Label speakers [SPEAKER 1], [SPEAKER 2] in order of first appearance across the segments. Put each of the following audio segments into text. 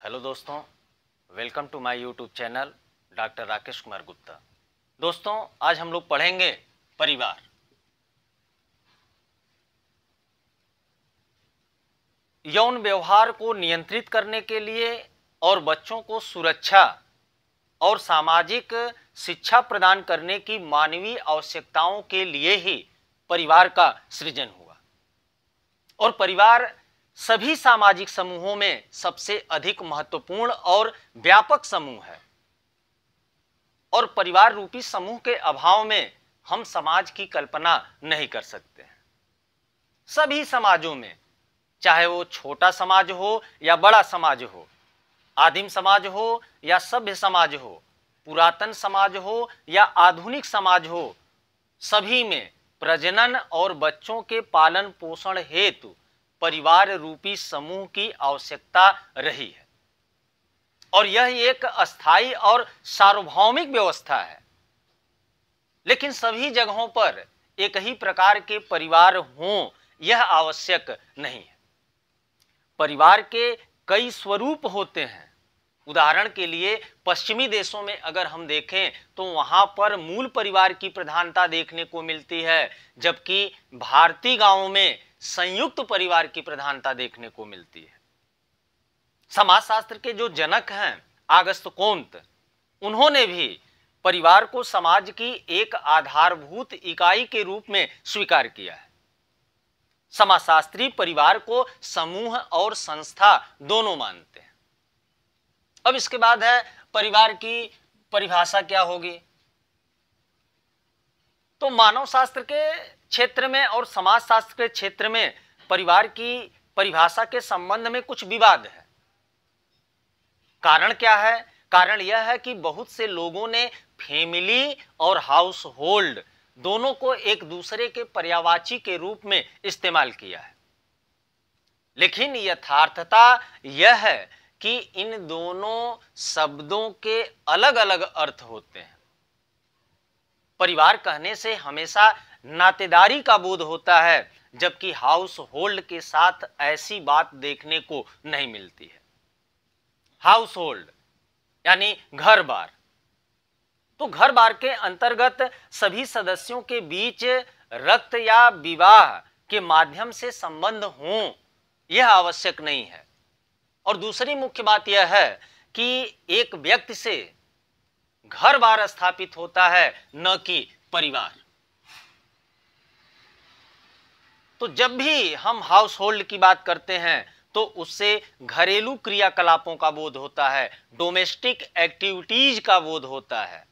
[SPEAKER 1] Hello दोस्तों, welcome to my YouTube channel doctor Rakesh Kumar Gupta. दोस्तों, आज हम लोग पढ़ेंगे परिवार। यौन व्यवहार को नियंत्रित करने के लिए और बच्चों को सुरक्षा और सामाजिक शिक्षा प्रदान करने की मानवीय आवश्यकताओं के लिए ही परिवार का सृजन हुआ। और परिवार सभी सामाजिक समूहों में सबसे अधिक महत्वपूर्ण और व्यापक समूह है। और परिवार रूपी समूह के अभाव में हम समाज की कल्पना नहीं कर सकते हैं। सभी समाजों में, चाहे वो छोटा समाज हो या बड़ा समाज हो, आदिम समाज हो या सभ्य समाज हो, पुरातन समाज हो या आधुनिक समाज हो, सभी में प्रजनन और बच्चों के पालन पोषण हेतु परिवार रूपी समूह की आवश्यकता रही है। और यह एक अस्थायी और सार्वभौमिक व्यवस्था है। लेकिन सभी जगहों पर एक ही प्रकार के परिवार हों, यह आवश्यक नहीं है। परिवार के कई स्वरूप होते हैं। उदाहरण के लिए पश्चिमी देशों में अगर हम देखें तो वहां पर मूल परिवार की प्रधानता देखने को मिलती है, जबकि भारतीय गांवों में संयुक्त परिवार की प्रधानता देखने को मिलती है। समाजशास्त्र के जो जनक हैं ऑगस्ट कोंत, उन्होंने भी परिवार को समाज की एक आधारभूत इकाई के रूप में स्वीकार किया है। समाजशास्त्री परिवार को समूह और संस्था दोनों मानते हैं। अब इसके बाद है परिवार की परिभाषा क्या होगी। तो मानव शास्त्र के क्षेत्र में और समाजशास्त्र के क्षेत्र में परिवार की परिभाषा के संबंध में कुछ विवाद है। कारण क्या है? कारण यह है कि बहुत से लोगों ने फैमिली और हाउस होल्ड दोनों को एक दूसरे के पर्यायवाची के रूप में इस्तेमाल किया है। लेकिन यथार्थता यह है कि इन दोनों शब्दों के अलग अलग अर्थ होते हैं। परिवार कहने से हमेशा नातेदारी का बोध होता है, जबकि हाउस होल्ड के साथ ऐसी बात देखने को नहीं मिलती है। हाउस होल्ड यानी घर बार, तो घर बार के अंतर्गत सभी सदस्यों के बीच रक्त या विवाह के माध्यम से संबंध हों, यह आवश्यक नहीं है। और दूसरी मुख्य बात यह है कि एक व्यक्ति से घर बार स्थापित होता है, न कि परिवार। तो जब भी हम हाउस होल्ड की बात करते हैं तो उससे घरेलू क्रियाकलापों का बोध होता है, डोमेस्टिक एक्टिविटीज का बोध होता है।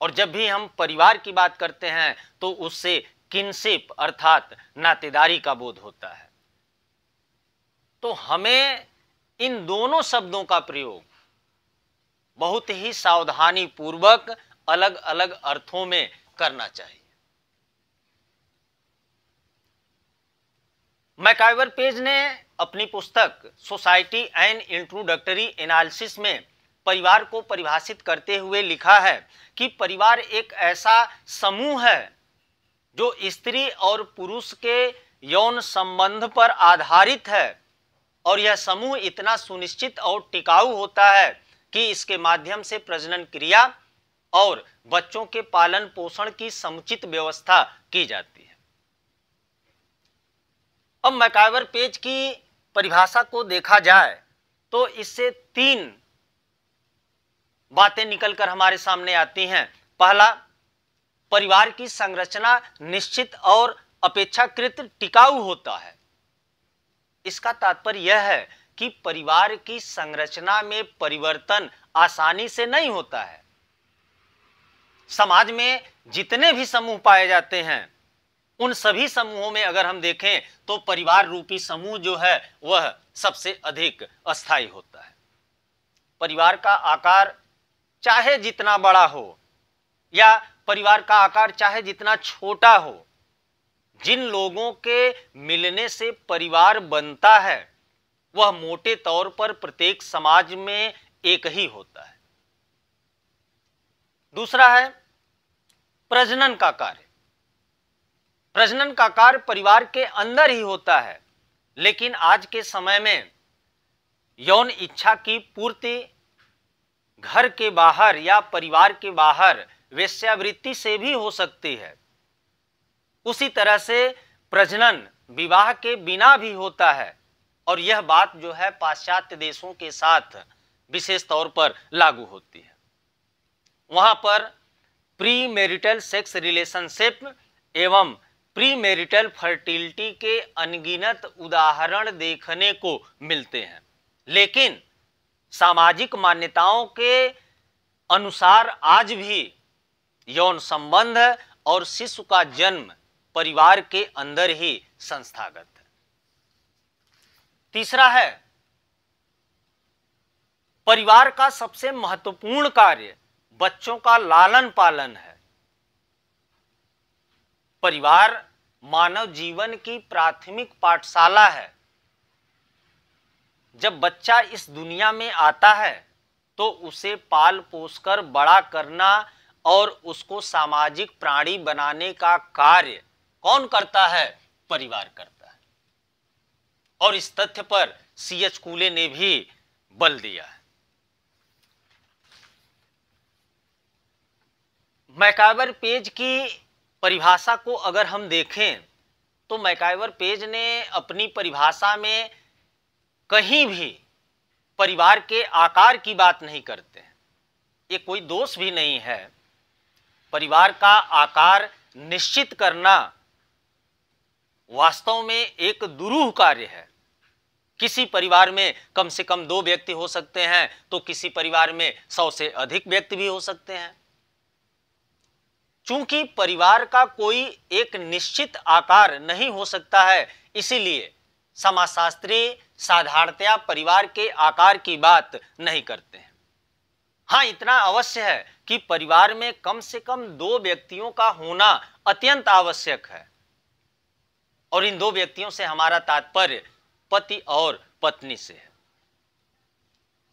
[SPEAKER 1] और जब भी हम परिवार की बात करते हैं तो उससे किनशिप अर्थात नातेदारी का बोध होता है। तो हमें इन दोनों शब्दों का प्रयोग बहुत ही सावधानी पूर्वक अलग अलग अर्थों में करना चाहिए। मैकाइवर पेज ने अपनी पुस्तक सोसाइटी एंड इंट्रोडक्टरी एनालिसिस में परिवार को परिभाषित करते हुए लिखा है कि परिवार एक ऐसा समूह है जो स्त्री और पुरुष के यौन संबंध पर आधारित है, और यह समूह इतना सुनिश्चित और टिकाऊ होता है कि इसके माध्यम से प्रजनन क्रिया और बच्चों के पालन पोषण की समुचित व्यवस्था की जाती है। अब मैकाइवर पेज की परिभाषा को देखा जाए तो इससे तीन बातें निकलकर हमारे सामने आती हैं। पहला, परिवार की संरचना निश्चित और अपेक्षाकृत टिकाऊ होता है। इसका तात्पर्य यह है कि परिवार की संरचना में परिवर्तन आसानी से नहीं होता है। समाज में जितने भी समूह पाए जाते हैं, उन सभी समूहों में अगर हम देखें तो परिवार रूपी समूह जो है वह सबसे अधिक अस्थायी होता है। परिवार का आकार चाहे जितना बड़ा हो या परिवार का आकार चाहे जितना छोटा हो, जिन लोगों के मिलने से परिवार बनता है वह मोटे तौर पर प्रत्येक समाज में एक ही होता है। दूसरा है प्रजनन का कार्य। प्रजनन का कार्य परिवार के अंदर ही होता है, लेकिन आज के समय में यौन इच्छा की पूर्ति घर के बाहर या परिवार के बाहर वेश्यावृत्ति से भी हो सकती है। उसी तरह से प्रजनन विवाह के बिना भी होता है, और यह बात जो है पाश्चात्य देशों के साथ विशेष तौर पर लागू होती है। वहां पर प्री मैरिटल सेक्स रिलेशनशिप एवं प्री मैरिटल फर्टिलिटी के अनगिनत उदाहरण देखने को मिलते हैं, लेकिन सामाजिक मान्यताओं के अनुसार आज भी यौन संबंध और शिशु का जन्म परिवार के अंदर ही संस्थागत है। तीसरा है, परिवार का सबसे महत्वपूर्ण कार्य बच्चों का लालन पालन है। परिवार मानव जीवन की प्राथमिक पाठशाला है। जब बच्चा इस दुनिया में आता है तो उसे पाल पोसकर बड़ा करना और उसको सामाजिक प्राणी बनाने का कार्य कौन करता है? परिवार करता है। और इस तथ्य पर C.H. कूले ने भी बल दिया है। मैकाइवर पेज की परिभाषा को अगर हम देखें तो मैकाइवर पेज ने अपनी परिभाषा में कहीं भी परिवार के आकार की बात नहीं करते हैं। ये कोई दोष भी नहीं है। परिवार का आकार निश्चित करना वास्तव में एक दुरूह कार्य है। किसी परिवार में कम से कम 2 व्यक्ति हो सकते हैं, तो किसी परिवार में 100 से अधिक व्यक्ति भी हो सकते हैं। चूंकि परिवार का कोई एक निश्चित आकार नहीं हो सकता है, इसीलिए समाजशास्त्री साधारणतया परिवार के आकार की बात नहीं करते हैं। हाँ, इतना अवश्य है कि परिवार में कम से कम 2 व्यक्तियों का होना अत्यंत आवश्यक है, और इन 2 व्यक्तियों से हमारा तात्पर्य पति और पत्नी से है।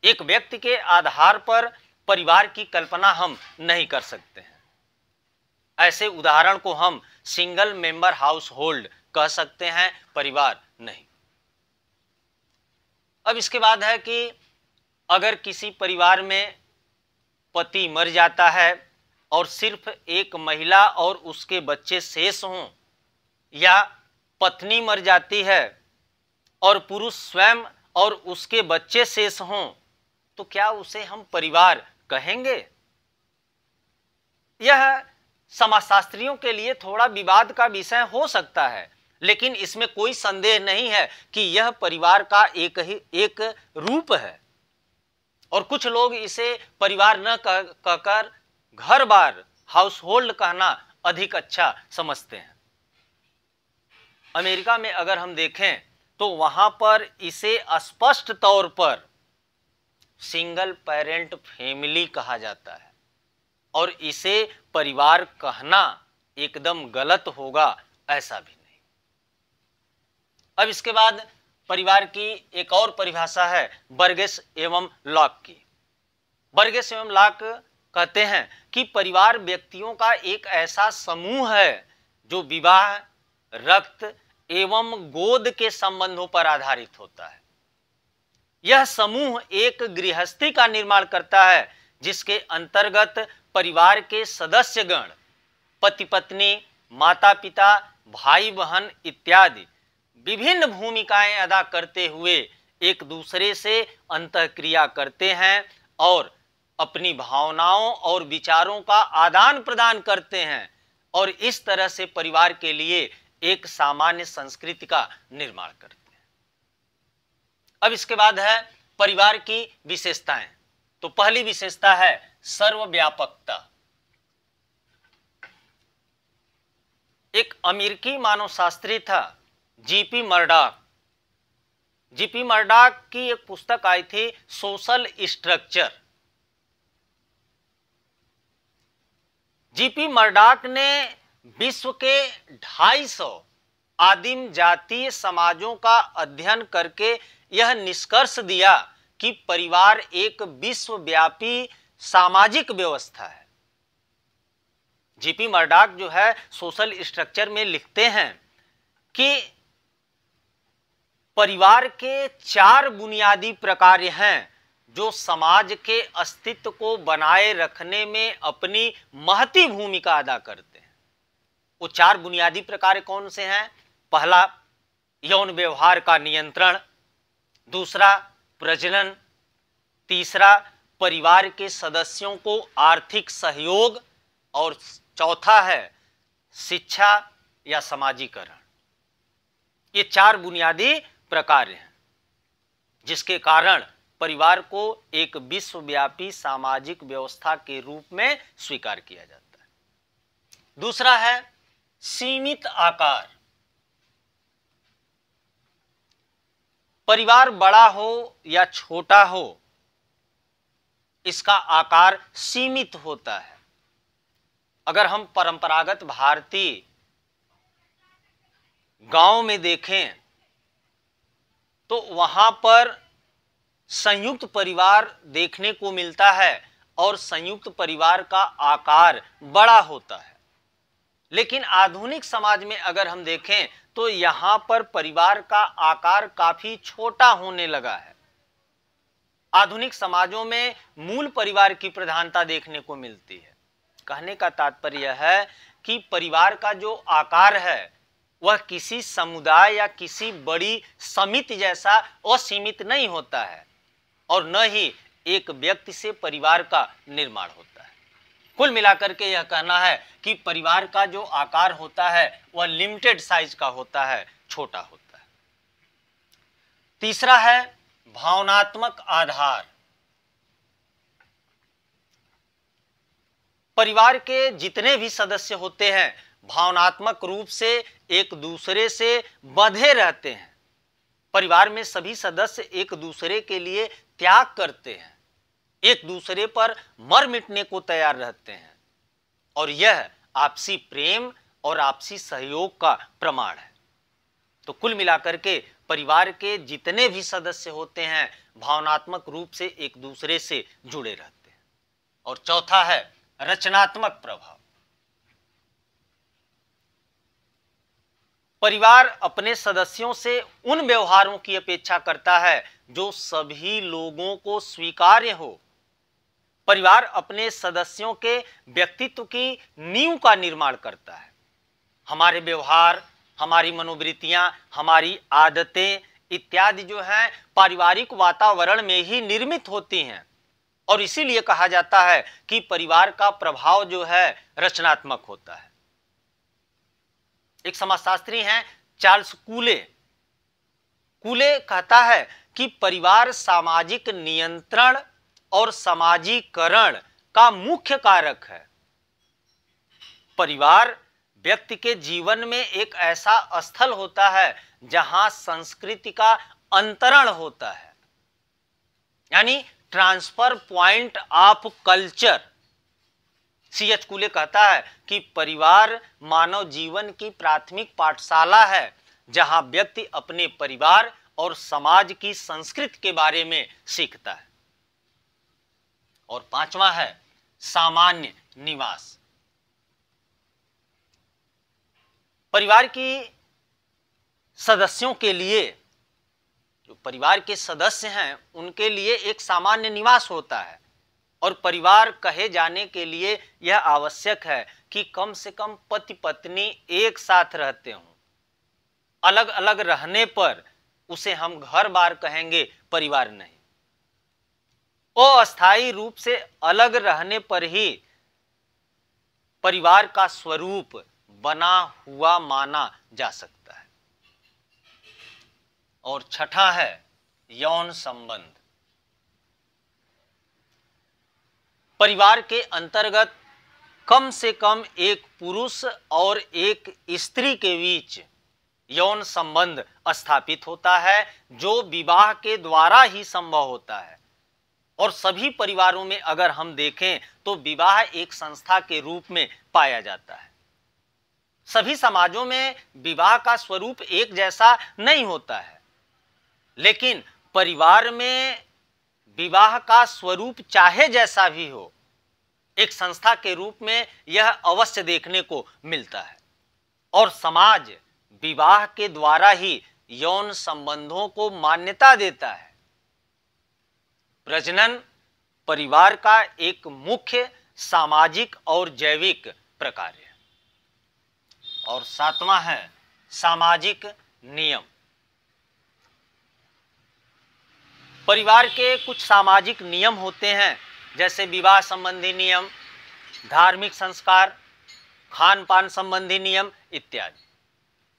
[SPEAKER 1] एक व्यक्ति के आधार पर परिवार की कल्पना हम नहीं कर सकते हैं। ऐसे उदाहरण को हम सिंगल मेंबर हाउस होल्ड कह सकते हैं, परिवार नहीं। अब इसके बाद है कि अगर किसी परिवार में पति मर जाता है और सिर्फ एक महिला और उसके बच्चे शेष हों, या पत्नी मर जाती है और पुरुष स्वयं और उसके बच्चे शेष हों, तो क्या उसे हम परिवार कहेंगे? यह समाजशास्त्रियों के लिए थोड़ा विवाद का विषय हो सकता है, लेकिन इसमें कोई संदेह नहीं है कि यह परिवार का एक रूप है। और कुछ लोग इसे परिवार न कहकर घर बार हाउस होल्ड कहना अधिक अच्छा समझते हैं। अमेरिका में अगर हम देखें तो वहां पर इसे स्पष्ट तौर पर सिंगल पेरेंट फैमिली कहा जाता है, और इसे परिवार कहना एकदम गलत होगा, ऐसा भी नहीं। अब इसके बाद परिवार की एक और परिभाषा है बर्गेस एवं लॉक की। बर्गेस एवं लॉक कहते हैं कि परिवार व्यक्तियों का एक ऐसा समूह है जो विवाह, रक्त एवं गोद के संबंधों पर आधारित होता है। यह समूह एक गृहस्थी का निर्माण करता है जिसके अंतर्गत परिवार के सदस्यगण पति पत्नी, माता पिता, भाई बहन इत्यादि विभिन्न भूमिकाएं अदा करते हुए एक दूसरे से अंतःक्रिया करते हैं और अपनी भावनाओं और विचारों का आदान प्रदान करते हैं, और इस तरह से परिवार के लिए एक सामान्य संस्कृति का निर्माण करते हैं। अब इसके बाद है परिवार की विशेषताएं। तो पहली विशेषता है सर्वव्यापकता। एक अमेरिकी मानवशास्त्री था जीपी मर्डॉक। जीपी मर्डॉक की एक पुस्तक आई थी सोशल स्ट्रक्चर। जीपी मर्डॉक ने विश्व के 250 आदिम जातीय समाजों का अध्ययन करके यह निष्कर्ष दिया कि परिवार एक विश्वव्यापी सामाजिक व्यवस्था है। जीपी मर्डॉक जो है सोशल स्ट्रक्चर में लिखते हैं कि परिवार के 4 बुनियादी प्रकार हैं जो समाज के अस्तित्व को बनाए रखने में अपनी महती भूमिका अदा करते हैं। वो 4 बुनियादी प्रकार कौन से हैं? पहला, यौन व्यवहार का नियंत्रण। दूसरा, प्रजनन। तीसरा, परिवार के सदस्यों को आर्थिक सहयोग। और चौथा है शिक्षा या समाजीकरण। ये 4 बुनियादी प्रकार हैं जिसके कारण परिवार को एक विश्वव्यापी सामाजिक व्यवस्था के रूप में स्वीकार किया जाता है। दूसरा है सीमित आकार। परिवार बड़ा हो या छोटा हो, इसका आकार सीमित होता है। अगर हम परंपरागत भारतीय गांव में देखें तो वहां पर संयुक्त परिवार देखने को मिलता है और संयुक्त परिवार का आकार बड़ा होता है। लेकिन आधुनिक समाज में अगर हम देखें तो यहां पर परिवार का आकार काफी छोटा होने लगा है। आधुनिक समाजों में मूल परिवार की प्रधानता देखने को मिलती है। कहने का तात्पर्य है कि परिवार का जो आकार है वह किसी समुदाय या किसी बड़ी समिति जैसा असीमित नहीं होता है और न ही एक व्यक्ति से परिवार का निर्माण होता है। कुल मिलाकर के यह कहना है कि परिवार का जो आकार होता है वह लिमिटेड साइज का होता है, छोटा होता है। तीसरा है भावनात्मक आधार। परिवार के जितने भी सदस्य होते हैं भावनात्मक रूप से एक दूसरे से बंधे रहते हैं। परिवार में सभी सदस्य एक दूसरे के लिए त्याग करते हैं, एक दूसरे पर मर मिटने को तैयार रहते हैं और यह आपसी प्रेम और आपसी सहयोग का प्रमाण है। तो कुल मिलाकर के परिवार के जितने भी सदस्य होते हैं भावनात्मक रूप से एक दूसरे से जुड़े रहते हैं। और चौथा है रचनात्मक प्रभाव। परिवार अपने सदस्यों से उन व्यवहारों की अपेक्षा करता है जो सभी लोगों को स्वीकार्य हो। परिवार अपने सदस्यों के व्यक्तित्व की नींव का निर्माण करता है। हमारे व्यवहार, हमारी मनोवृत्तियां, हमारी आदतें इत्यादि जो हैं पारिवारिक वातावरण में ही निर्मित होती हैं और इसीलिए कहा जाता है कि परिवार का प्रभाव जो है रचनात्मक होता है। एक समाजशास्त्री हैं चार्ल्स कूले। कूले कहता है कि परिवार सामाजिक नियंत्रण और समाजीकरण का मुख्य कारक है। परिवार व्यक्ति के जीवन में एक ऐसा स्थल होता है जहां संस्कृति का अंतरण होता है, यानी transfer point of culture. C.H. कूले कहता है कि परिवार मानव जीवन की प्राथमिक पाठशाला है जहां व्यक्ति अपने परिवार और समाज की संस्कृति के बारे में सीखता है। और पांचवा है सामान्य निवास। परिवार की सदस्यों के लिए, जो परिवार के सदस्य हैं उनके लिए एक सामान्य निवास होता है और परिवार कहे जाने के लिए यह आवश्यक है कि कम से कम पति पत्नी एक साथ रहते हों। अलग अलग रहने पर उसे हम घर बार कहेंगे, परिवार नहीं। अस्थायी रूप से अलग रहने पर ही परिवार का स्वरूप बना हुआ माना जा सकता है। और छठा है यौन संबंध। परिवार के अंतर्गत कम से कम एक पुरुष और एक स्त्री के बीच यौन संबंध स्थापित होता है जो विवाह के द्वारा ही संभव होता है। और सभी परिवारों में अगर हम देखें तो विवाह एक संस्था के रूप में पाया जाता है। सभी समाजों में विवाह का स्वरूप एक जैसा नहीं होता है, लेकिन परिवार में विवाह का स्वरूप चाहे जैसा भी हो, एक संस्था के रूप में यह अवश्य देखने को मिलता है। और समाज विवाह के द्वारा ही यौन संबंधों को मान्यता देता है। प्रजनन परिवार का एक मुख्य सामाजिक और जैविक प्रकार है। और सातवां है सामाजिक नियम। परिवार के कुछ सामाजिक नियम होते हैं, जैसे विवाह संबंधी नियम, धार्मिक संस्कार, खान पान संबंधी नियम इत्यादि।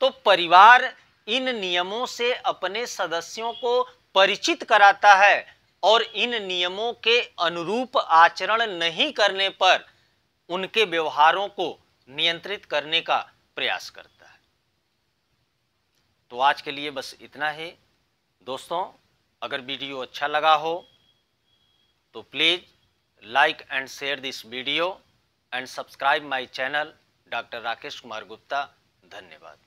[SPEAKER 1] तो परिवार इन नियमों से अपने सदस्यों को परिचित कराता है और इन नियमों के अनुरूप आचरण नहीं करने पर उनके व्यवहारों को नियंत्रित करने का प्रयास करता है। तो आज के लिए बस इतना ही दोस्तों। अगर वीडियो अच्छा लगा हो तो please like and share this video and subscribe my channel doctor Rakesh Kumar Gupta. धन्यवाद।